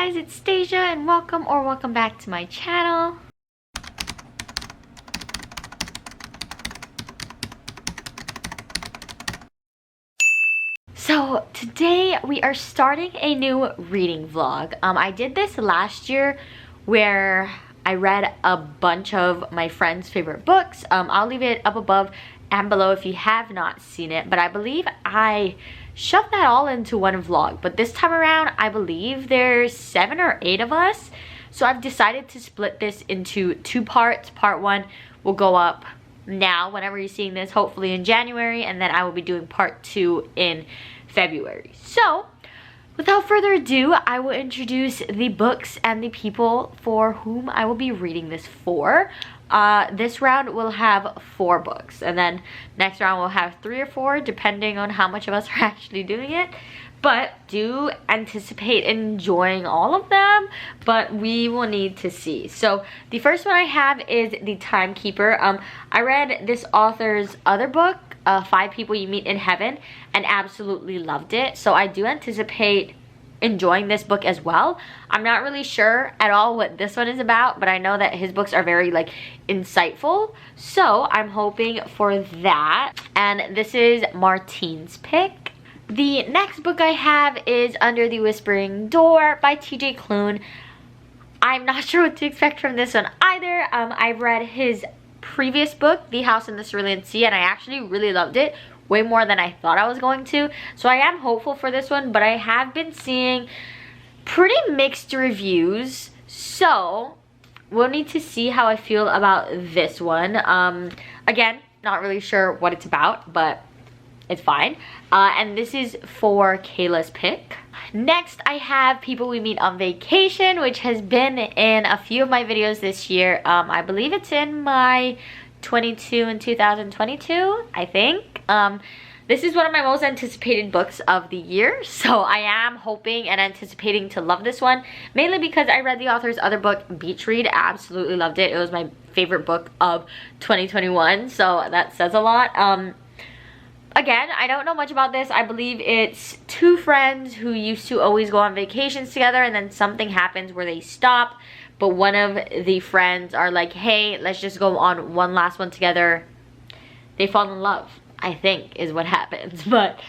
guys, it's Stasia and welcome back to my channel. So today we are starting a new reading vlog. I did this last year where I read a bunch of my friends' favorite books. I'll leave it up above and below if you have not seen it, but I believe I shoved that all into one vlog. But this time around, I believe there's 7 or 8 of us, so I've decided to split this into 2 parts. Part 1 will go up now whenever you're seeing this, hopefully in January, and then I will be doing part 2 in February. So without further ado, I will introduce the books and the people for whom I will be reading this for. This round will have 4 books, and then next round we'll have 3 or 4 depending on how much of us are actually doing it. But do anticipate enjoying all of them, but we will need to see. So the first one I have is The Timekeeper. I read this author's other book, 5 People You Meet in Heaven, and absolutely loved it. So I do anticipate enjoying this book as well. I'm not really sure at all what this one is about, but I know that his books are very like insightful, so I'm hoping for that. And this is Martine's pick. The next book I have is Under the Whispering Door by TJ Klune. I'm not sure what to expect from this one either. I've read his previous book, The House in the Cerulean Sea, and I actually really loved it. Way more than I thought I was going to. So I am hopeful for this one, but I have been seeing pretty mixed reviews. So we'll need to see how I feel about this one. Again, not really sure what it's about, but it's fine. And this is for Kayla's pick. Next, I have People We Meet on Vacation, which has been in a few of my videos this year. I believe it's in my 22 and 2022, I think. This is one of my most anticipated books of the year, so I am hoping and anticipating to love this one, mainly because I read the author's other book, Beach Read. Absolutely loved it. It was my favorite book of 2021, so that says a lot. Again, I don't know much about this. I believe it's 2 friends who used to always go on vacations together, and then something happens where they stop, but one of the friends are like, hey, let's just go on one last one together. They fall in love, I think, is what happens. But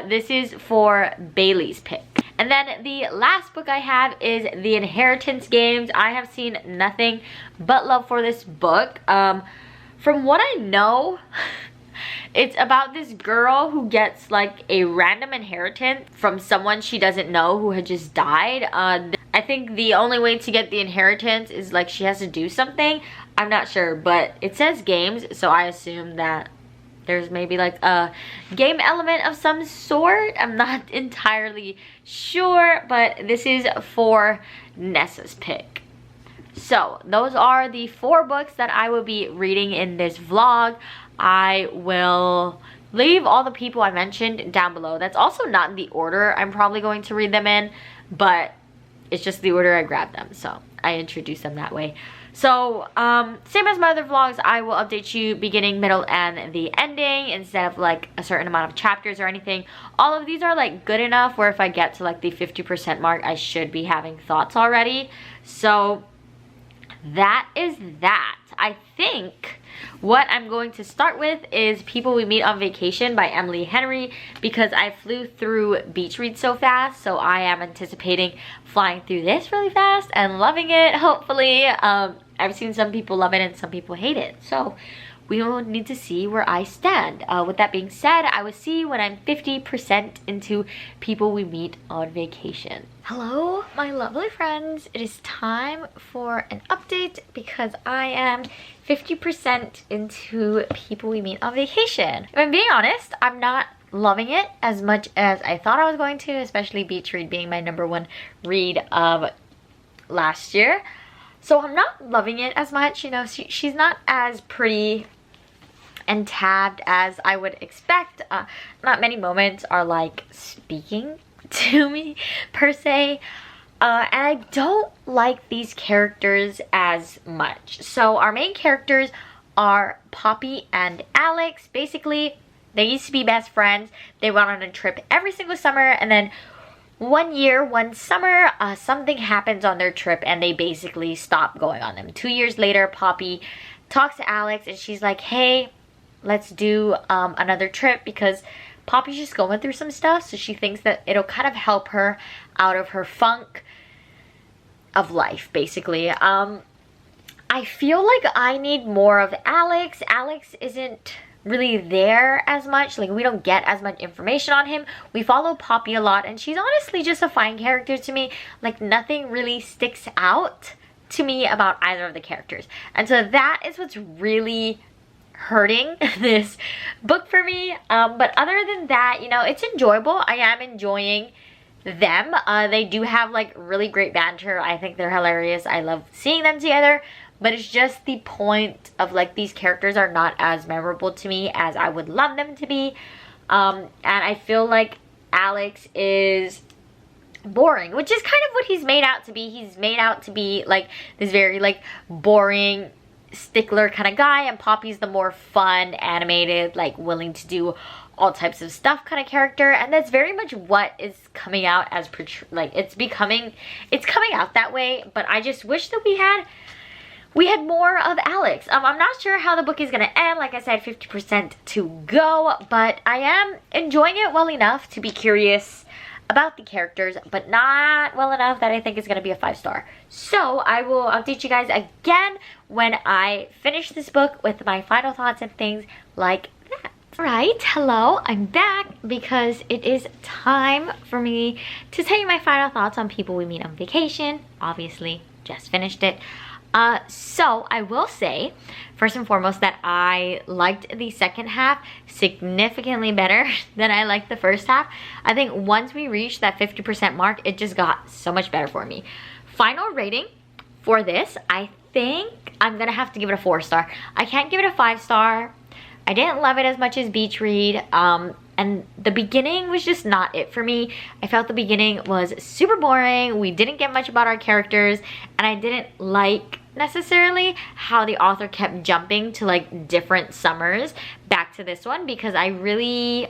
this is for Bailey's pick. And then the last book I have is The Inheritance Games. I have seen nothing but love for this book. From what I know, it's about this girl who gets like a random inheritance from someone she doesn't know who had just died. I think the only way to get the inheritance is like she has to do something. I'm not sure, but it says games, so I assume that there's maybe like a game element of some sort. I'm not entirely sure, but this is for Nessa's pick. So those are the 4 books that I will be reading in this vlog. I will leave all the people I mentioned down below. That's also not in the order I'm probably going to read them in, but it's just the order I grabbed them, so I introduced them that way. So, same as my other vlogs, I will update you beginning, middle, and the ending instead of like a certain amount of chapters or anything. All of these are like good enough where if I get to like the 50% mark, I should be having thoughts already. So that is that. I think what I'm going to start with is People We Meet on Vacation by Emily Henry, because I flew through Beach Read so fast, so I am anticipating flying through this really fast and loving it, hopefully. I've seen some people love it and some people hate it, so we will need to see where I stand. With that being said, I will see you when I'm 50% into People We Meet on Vacation. Hello, my lovely friends. It is time for an update because I am 50% into People We Meet on Vacation. If I'm being honest, I'm not loving it as much as I thought I was going to, especially Beach Read being my #1 read of last year. So I'm not loving it as much. You know, she's not as pretty and tabbed as I would expect. Not many moments are like speaking to me per se, and I don't like these characters as much. So our main characters are Poppy and Alex. Basically, they used to be best friends. They went on a trip every single summer, and then one year, one summer, something happens on their trip and they basically stop going on them. 2 years later, Poppy talks to Alex and she's like, hey, let's do another trip, because Poppy's just going through some stuff, so she thinks that it'll kind of help her out of her funk of life, basically. I feel like I need more of Alex. Alex isn't really there as much. Like, we don't get as much information on him. We follow Poppy a lot and she's honestly just a fine character to me. Like, nothing really sticks out to me about either of the characters, and so that is what's really hurting this book for me. But other than that, you know, it's enjoyable. I am enjoying them. They do have like really great banter. I think they're hilarious. I love seeing them together, but it's just the point of like these characters are not as memorable to me as I would love them to be. And I feel like Alex is boring, which is kind of what he's made out to be. He's made out to be like this very like boring stickler kind of guy, and Poppy's the more fun, animated, like willing to do all types of stuff kind of character, and that's very much what is coming out as like it's coming out that way. But I just wish that we had more of Alex. I'm not sure how the book is gonna end. Like I said, 50% to go, but I am enjoying it well enough to be curious about the characters, but not well enough that I think it's gonna be a 5-star. So I will update you guys again when I finish this book with my final thoughts and things like that. Right, hello, I'm back because it is time for me to tell you my final thoughts on People We Meet on Vacation. Obviously, just finished it. So I will say, first and foremost, that I liked the second half significantly better than I liked the first half. I think once we reached that 50% mark, it just got so much better for me. Final rating for this, I think I'm gonna have to give it a 4-star. I can't give it a 5-star. I didn't love it as much as Beach Read. And the beginning was just not it for me. I felt the beginning was super boring. We didn't get much about our characters, and I didn't like necessarily how the author kept jumping to like different summers back to this one, because I really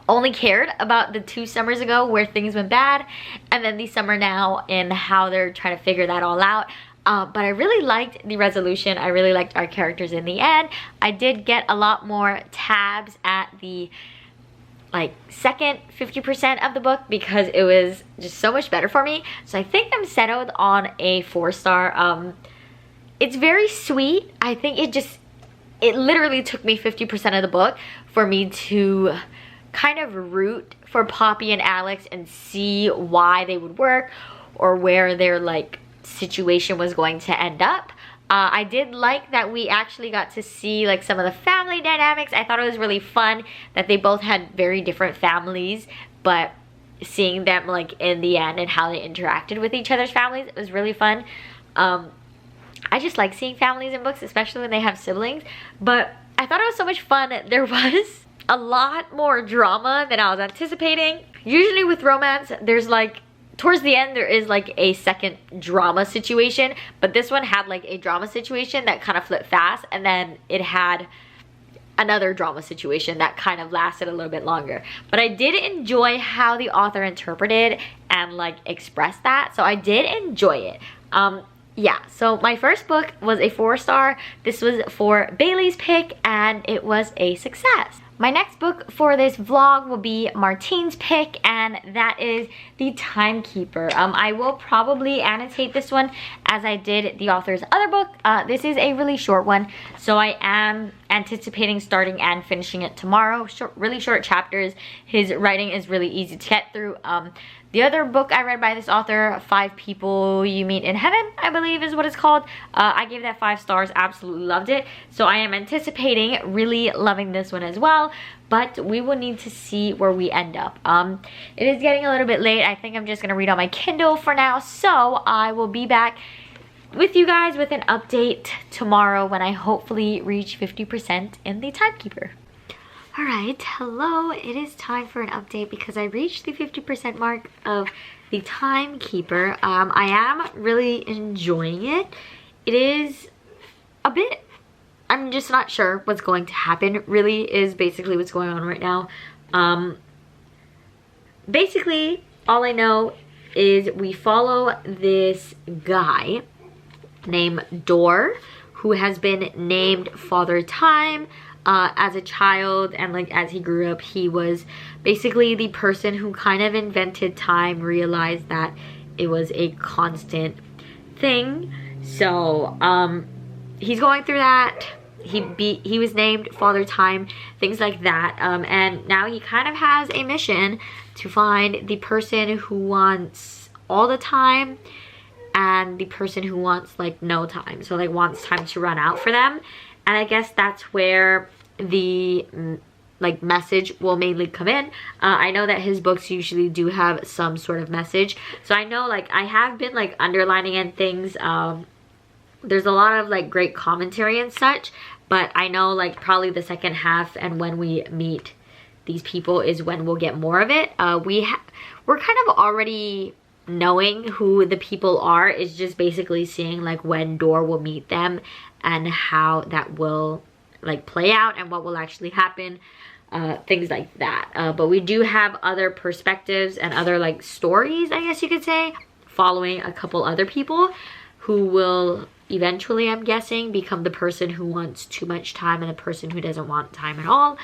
only cared about the 2 summers ago where things went bad, and then the summer now and how they're trying to figure that all out. But I really liked the resolution. I really liked our characters in the end. I did get a lot more tabs at the like second 50% of the book because it was just so much better for me. So I think I'm settled on a 4-star. It's very sweet. I think it literally took me 50% of the book for me to kind of root for Poppy and Alex and see why they would work or where their like situation was going to end up. I did like that we actually got to see like some of the family dynamics. I thought it was really fun that they both had very different families, but seeing them like in the end and how they interacted with each other's families, it was really fun. I just like seeing families in books, especially when they have siblings, but I thought it was so much fun. There was a lot more drama than I was anticipating. Usually with romance, there's like towards the end there is like a second drama situation, but this one had like a drama situation that kind of flipped fast, and then it had another drama situation that kind of lasted a little bit longer. But I did enjoy how the author interpreted and like expressed that, so I did enjoy it. Yeah, so my first book was a 4-star. This was for Bailey's pick and it was a success. My next book for this vlog will be Martine's pick, and that is The Timekeeper. I will probably annotate this one as I did the author's other book. This is a really short one, so I am anticipating starting and finishing it tomorrow. Really short chapters. His writing is really easy to get through. The other book I read by this author, 5 People You Meet in Heaven, I believe is what it's called. I gave that 5 stars, absolutely loved it. So I am anticipating really loving this one as well, but we will need to see where we end up. It is getting a little bit late. I think I'm just gonna read on my Kindle for now, so I will be back with you guys with an update tomorrow when I hopefully reach 50% in The Timekeeper. Alright, hello, it is time for an update because I reached the 50% mark of The Timekeeper. I am really enjoying it. It is a bit, I'm just not sure what's going to happen, really is basically what's going on right now. Basically, all I know is we follow this guy named Door, who has been named Father Time. As a child, and like as he grew up, he was basically the person who kind of invented time, realized that it was a constant thing. So he's going through that. He was named Father Time, things like that, and now he kind of has a mission to find the person who wants all the time and the person who wants like no time, so like wants time to run out for them. And I guess that's where the like message will mainly come in. I know that his books usually do have some sort of message, so I know like I have been like underlining and things. There's a lot of like great commentary and such, but I know like probably the second half and when we meet these people is when we'll get more of it. We're kind of already knowing who the people are. It's just basically seeing like when Door will meet them and how that will like play out and what will actually happen, things like that. But we do have other perspectives and other like stories, I guess you could say, following a couple other people who will eventually, I'm guessing, become the person who wants too much time and the person who doesn't want time at all.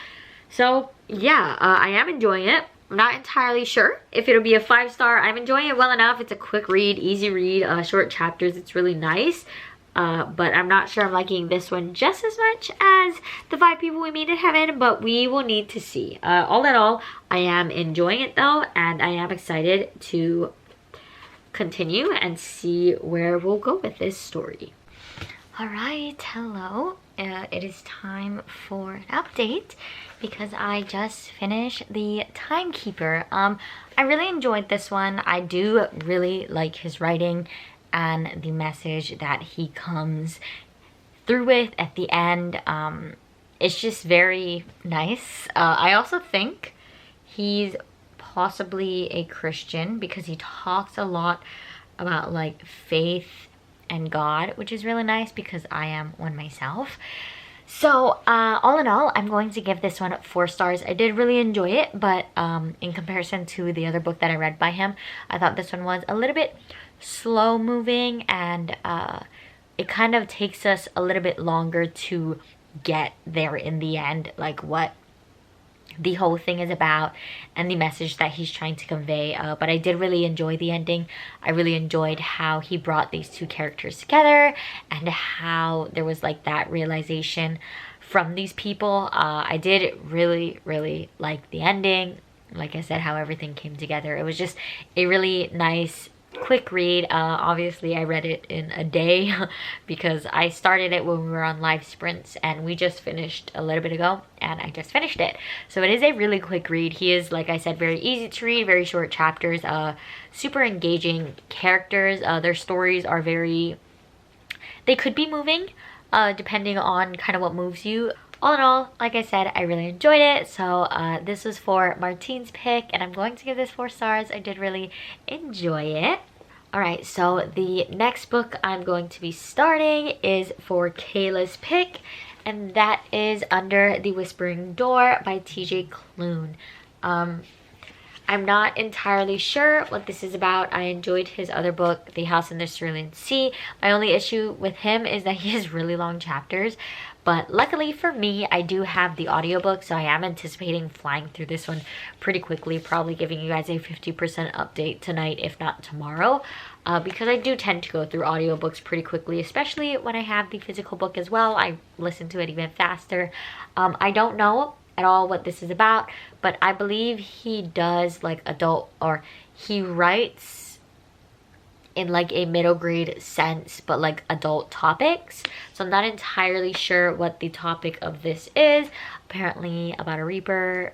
So yeah, I am enjoying it. I'm not entirely sure if it'll be a 5-star. I'm enjoying it well enough. It's a quick read, easy read, short chapters. It's really nice. But I'm not sure I'm liking this one just as much as the 5 people we meet in heaven, but we will need to see. All in all, I am enjoying it though, and I am excited to continue and see where we'll go with this story. All right, hello. It is time for an update because I just finished the Timekeeper. I really enjoyed this one. I do really like his writing and the message that he comes through with at the end. It's just very nice. I also think he's possibly a Christian because he talks a lot about like faith and God, which is really nice because I am one myself. So all in all, I'm going to give this one 4 stars. I did really enjoy it, but in comparison to the other book that I read by him, I thought this one was a little bit slow moving, and it kind of takes us a little bit longer to get there in the end, like what the whole thing is about and the message that he's trying to convey. But I did really enjoy the ending. I really enjoyed how he brought these 2 characters together and how there was like that realization from these people. I did really like the ending. Like I said, how everything came together. It was just a really nice quick read. Obviously I read it in a day because I started it when we were on live sprints, and we just finished a little bit ago and I just finished it. So it is a really quick read. He is, like I said, very easy to read, very short chapters, super engaging characters. Their stories are very, they could be moving depending on kind of what moves you. All in all, like I said, I really enjoyed it. So this was for Martine's pick, and I'm going to give this 4 stars. I did really enjoy it. Alright, so the next book I'm going to be starting is for Kayla's pick, and that is Under the Whispering Door by TJ Klune. I'm not entirely sure what this is about. I enjoyed his other book, The House in the Cerulean Sea. My only issue with him is that he has really long chapters. But luckily for me, I do have the audiobook, so I am anticipating flying through this one pretty quickly, probably giving you guys a 50% update tonight, if not tomorrow, because I do tend to go through audiobooks pretty quickly, especially when I have the physical book as well. I listen to it even faster. I don't know at all what this is about, but I believe he does like adult, or he writes in like a middle grade sense, but like adult topics. So I'm not entirely sure what the topic of this is. Apparently about a reaper,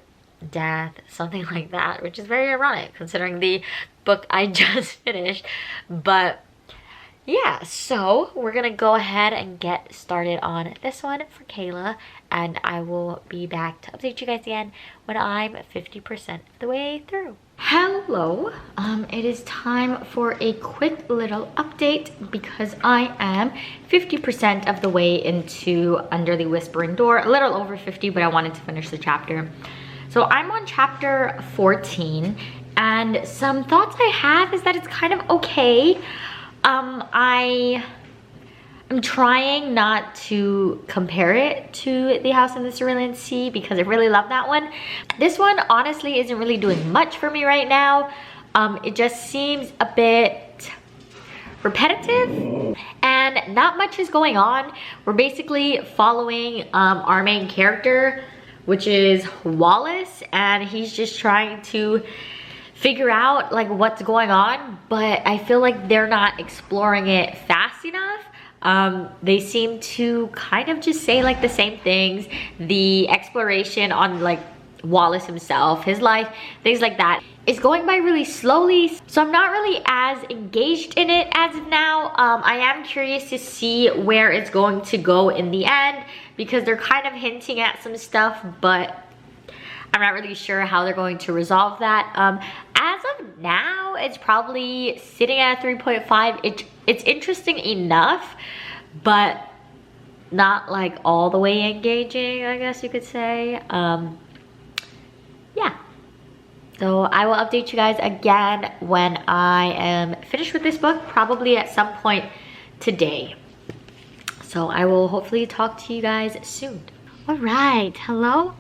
death, something like that, which is very ironic considering the book I just finished. But yeah, so we're gonna go ahead and get started on this one for Kayla, and I will be back to update you guys again when I'm 50% of the way through. Hello, it is time for a quick little update because I am 50% of the way into Under the Whispering Door, a little over 50, but I wanted to finish the chapter. So I'm on chapter 14, And some thoughts I have is that it's kind of okay. I'm trying not to compare it to The House in the Cerulean Sea because I really love that one. This one honestly isn't really doing much for me right now. It just seems a bit repetitive and not much is going on. We're basically following our main character, which is Wallace, and he's just trying to figure out like what's going on, but I feel like they're not exploring it fast enough. They seem to kind of just say like the same things. The exploration on like Wallace himself, his life, things like that, is going by really slowly, so I'm not really as engaged in it as of now. I am curious to see where it's going to go in the end because they're kind of hinting at some stuff, but I'm not really sure how they're going to resolve that. As of now, it's probably sitting at a 3.5. It's interesting enough, but not like all the way engaging, I guess you could say. Yeah. So I will update you guys again when I am finished with this book, probably at some point today. So I will hopefully talk to you guys soon. All right, hello.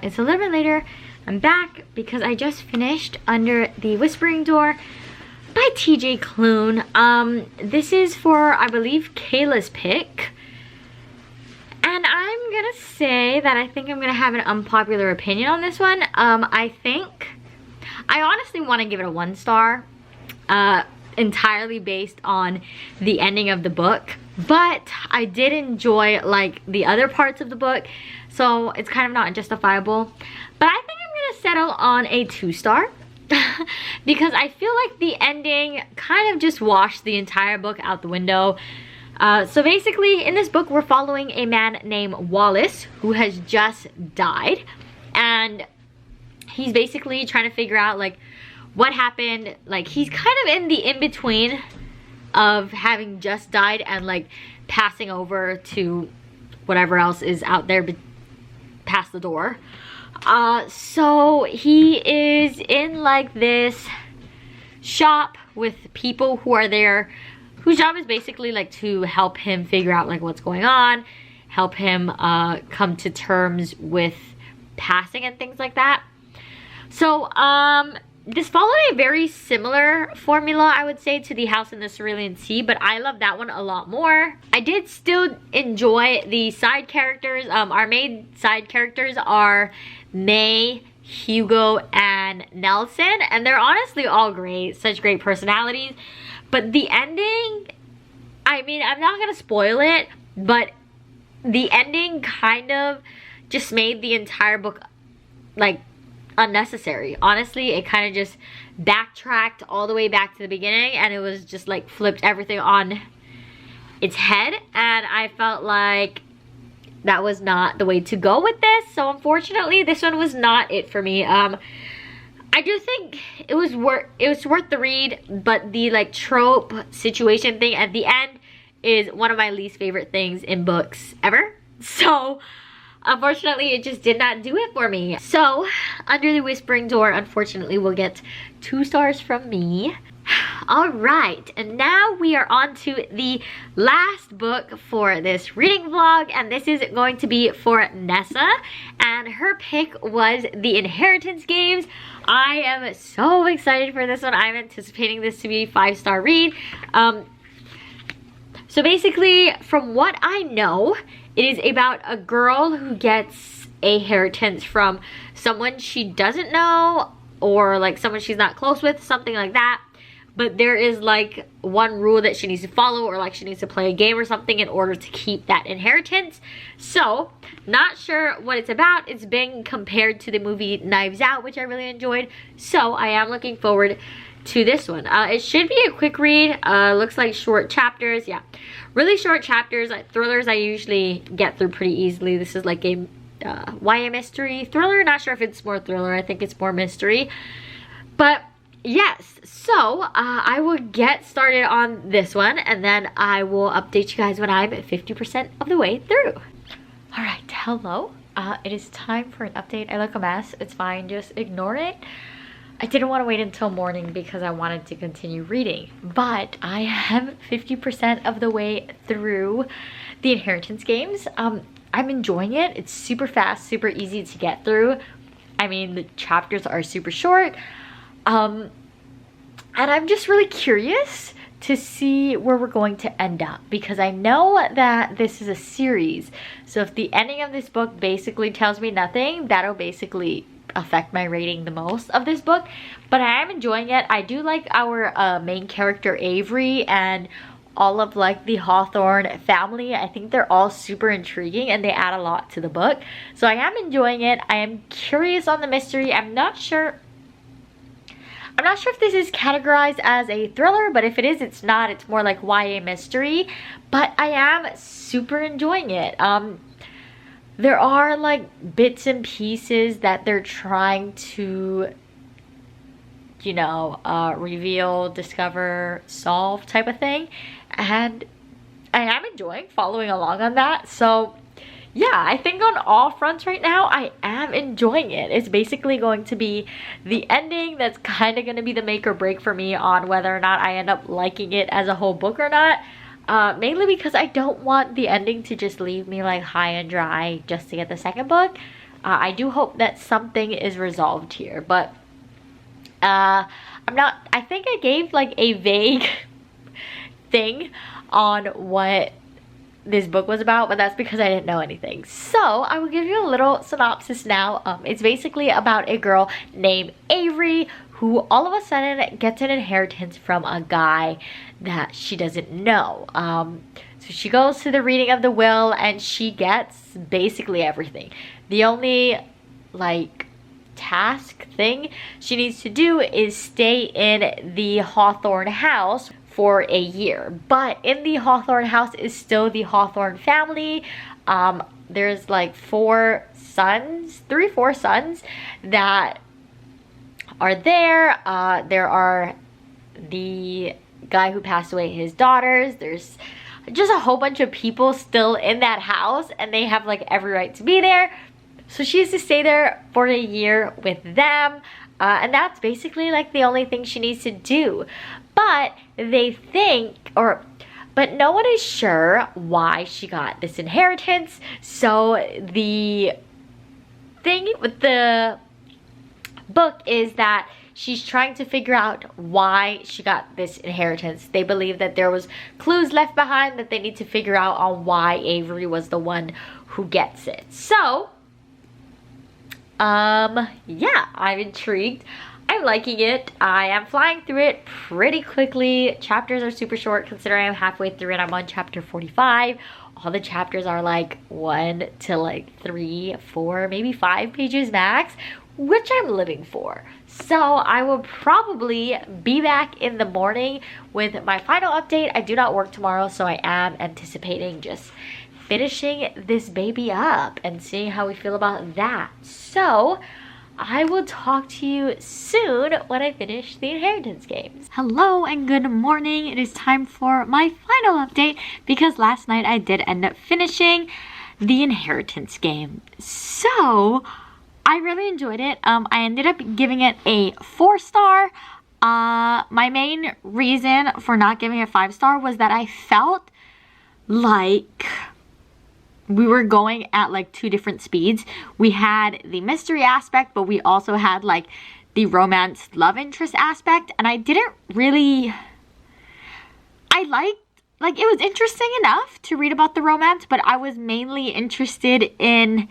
It's a little bit later. I'm back because I just finished Under the Whispering Door by TJ Klune. This is for, I believe, Kayla's pick. And I'm gonna say that I think I'm gonna have an unpopular opinion on this one. I honestly want to give it a 1 star, entirely based on the ending of the book. But I did enjoy like the other parts of the book, so it's kind of not justifiable. But I think I'm gonna settle on a 2 star because I feel like the ending kind of just washed the entire book out the window. So basically in this book we're following a man named Wallace who has just died, and he's basically trying to figure out like what happened. Like he's kind of in the in-between of having just died and like passing over to whatever else is out there past the door. So he is in like this shop with people who are there, whose job is basically like to help him figure out like what's going on, help him come to terms with passing and things like that. So this followed a very similar formula, I would say, to The House in the Cerulean Sea, but I love that one a lot more. I did still enjoy the side characters. Our main side characters are May, Hugo, and Nelson, and they're honestly all great, such great personalities. But the ending, I mean, I'm not gonna spoil it, but the ending kind of just made the entire book like unnecessary. Honestly, it kind of just backtracked all the way back to the beginning, and it was just like flipped everything on its head, and I felt like that was not the way to go with this. So unfortunately this one was not it for me. I do think it was worth the read, but the like trope situation thing at the end is one of my least favorite things in books ever. So unfortunately it just did not do it for me. So Under the Whispering Door unfortunately will get 2 stars from me. All right, and now we are on to the last book for this reading vlog, and this is going to be for Nessa, and her pick was The Inheritance Games. I am so excited for this one. I'm anticipating this to be a 5-star read. So basically, from what I know, it is about a girl who gets a inheritance from someone she doesn't know, or like someone she's not close with, something like that. But there is like one rule that she needs to follow, or like she needs to play a game or something in order to keep that inheritance. So not sure what it's about. It's been compared to the movie Knives Out, which I really enjoyed. So I am looking forward to this one. It should be a quick read. Looks like short chapters. Yeah, really short chapters. Thrillers I usually get through pretty easily. This is like a YA mystery thriller. Not sure if it's more thriller. I think it's more mystery. But yes, so I will get started on this one, and then I will update you guys when I'm 50% of the way through. All right, hello. It is time for an update. I look a mess. It's fine. Just ignore it. I didn't want to wait until morning because I wanted to continue reading. But I am 50% of the way through the inheritance games. I'm enjoying it. It's super fast, super easy to get through. I mean, the chapters are super short. And I'm just really curious to see where we're going to end up, because I know that this is a series. So if the ending of this book basically tells me nothing, that'll basically affect my rating the most of this book. But I am enjoying it. I do like our main character Avery and all of like the Hawthorne family. I think they're all super intriguing and they add a lot to the book. So I am enjoying it. I am curious on the mystery. I'm not sure if this is categorized as a thriller, but if it is, it's not. It's more like YA mystery. But I am super enjoying it. There are like bits and pieces that they're trying to, you know, reveal, discover, solve type of thing. And I am enjoying following along on that. So yeah, I think on all fronts right now, I am enjoying it. It's basically going to be the ending that's kind of going to be the make or break for me on whether or not I end up liking it as a whole book or not. Mainly because I don't want the ending to just leave me like high and dry just to get the second book. I do hope that something is resolved here, but I think I gave like a vague thing on what this book was about, but that's because I didn't know anything. So I will give you a little synopsis now. It's basically about a girl named Avery who all of a sudden gets an inheritance from a guy that she doesn't know. So she goes to the reading of the will and she gets basically everything. The only like task thing she needs to do is stay in the Hawthorne house for a year. But in the Hawthorne house is still the Hawthorne family. There's like 4 sons that are there. There are the guy who passed away, his daughters. There's just a whole bunch of people still in that house and they have like every right to be there. So she has to stay there for a year with them. And that's basically like the only thing she needs to do. But they think, but no one is sure why she got this inheritance. So the thing with the book is that she's trying to figure out why she got this inheritance. They believe that there was clues left behind that they need to figure out on why Avery was the one who gets it. So, yeah, I'm intrigued. I'm liking it. I am flying through it pretty quickly. Chapters are super short considering I'm halfway through and I'm on chapter 45. All the chapters are like 1 to like 3, 4, maybe 5 pages max, which I'm living for. So I will probably be back in the morning with my final update. I do not work tomorrow, so I am anticipating just finishing this baby up and seeing how we feel about that. So I will talk to you soon when I finish the inheritance games. Hello and good morning. It is time for my final update because last night I did end up finishing the inheritance game. So I really enjoyed it. I ended up giving it a 4-star. My main reason for not giving it a 5-star was that I felt like we were going at like 2 different speeds. We had the mystery aspect, but we also had like the romance love interest aspect. And I didn't really, I liked, like it was interesting enough to read about the romance, but I was mainly interested in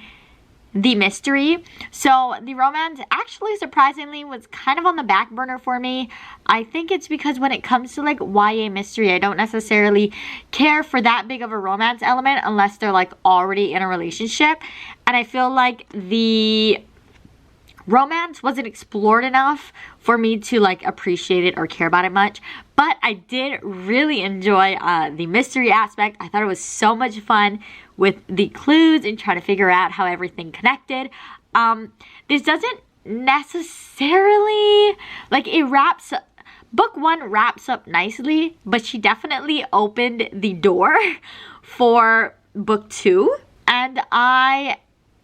the mystery. So the romance actually surprisingly was kind of on the back burner for me. I think it's because when it comes to like YA mystery, I don't necessarily care for that big of a romance element unless they're like already in a relationship. And I feel like the romance wasn't explored enough for me to like appreciate it or care about it much. But I did really enjoy the mystery aspect. I thought it was so much fun with the clues and trying to figure out how everything connected. This doesn't necessarily, like book 1 wraps up nicely, but she definitely opened the door for book 2. And I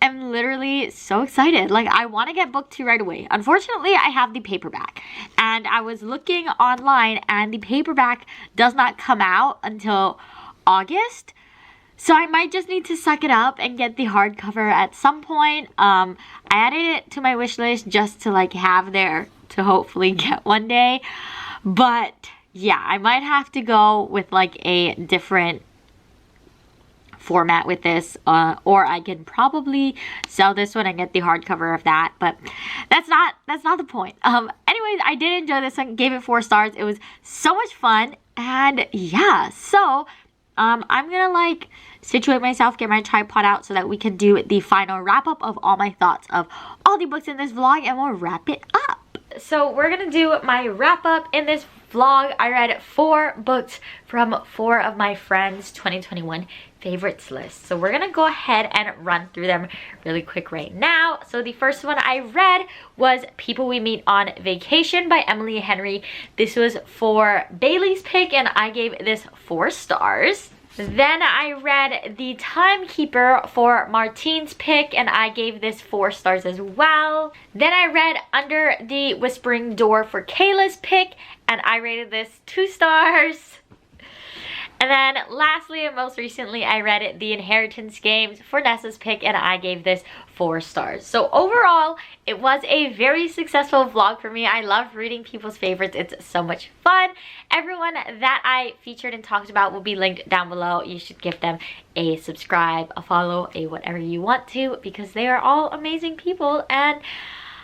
am literally so excited. Like, I want to get book 2 right away. Unfortunately, I have the paperback, and I was looking online and the paperback does not come out until August. So I might just need to suck it up and get the hardcover at some point. I added it to my wish list just to like have there to hopefully get one day. But yeah, I might have to go with like a different format with this, or I can probably sell this one and get the hardcover of that, but that's not the point. Anyways, I did enjoy this one, gave it 4 stars. It was so much fun, and yeah, so I'm gonna like situate myself, get my tripod out so that we can do the final wrap up of all my thoughts of all the books in this vlog, and we'll wrap it up. So we're gonna do my wrap up in this vlog. I read 4 books from 4 of my friends' 2021 favorites list. So we're gonna go ahead and run through them really quick right now. So the first one I read was People We Meet on Vacation by Emily Henry. This was for Bailey's pick, and I gave this 4 stars. Then I read The Timekeeper for Martine's pick, and I gave this 4 stars as well. Then I read Under the Whispering Door for Kayla's pick, and I rated this 2 stars. And then lastly and most recently, I read The Inheritance Games for Nessa's pick, and I gave this 4 stars. So overall, it was a very successful vlog for me. I love reading people's favorites. It's so much fun. Everyone that I featured and talked about will be linked down below. You should give them a subscribe, a follow, a whatever you want to, because they are all amazing people, and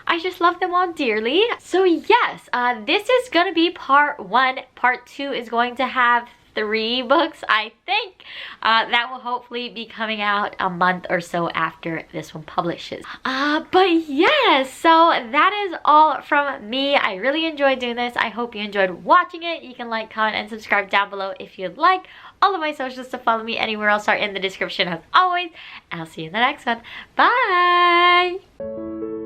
I just love them all dearly. So yes, this is gonna be part 1. Part 2 is going to have 3 books, I think, that will hopefully be coming out a month or so after this one publishes. But yes, so that is all from me. I really enjoyed doing this. I hope you enjoyed watching it. You can like, comment, and subscribe down below if you'd like. All of my socials to follow me anywhere else are in the description as always. I'll see you in the next one. Bye!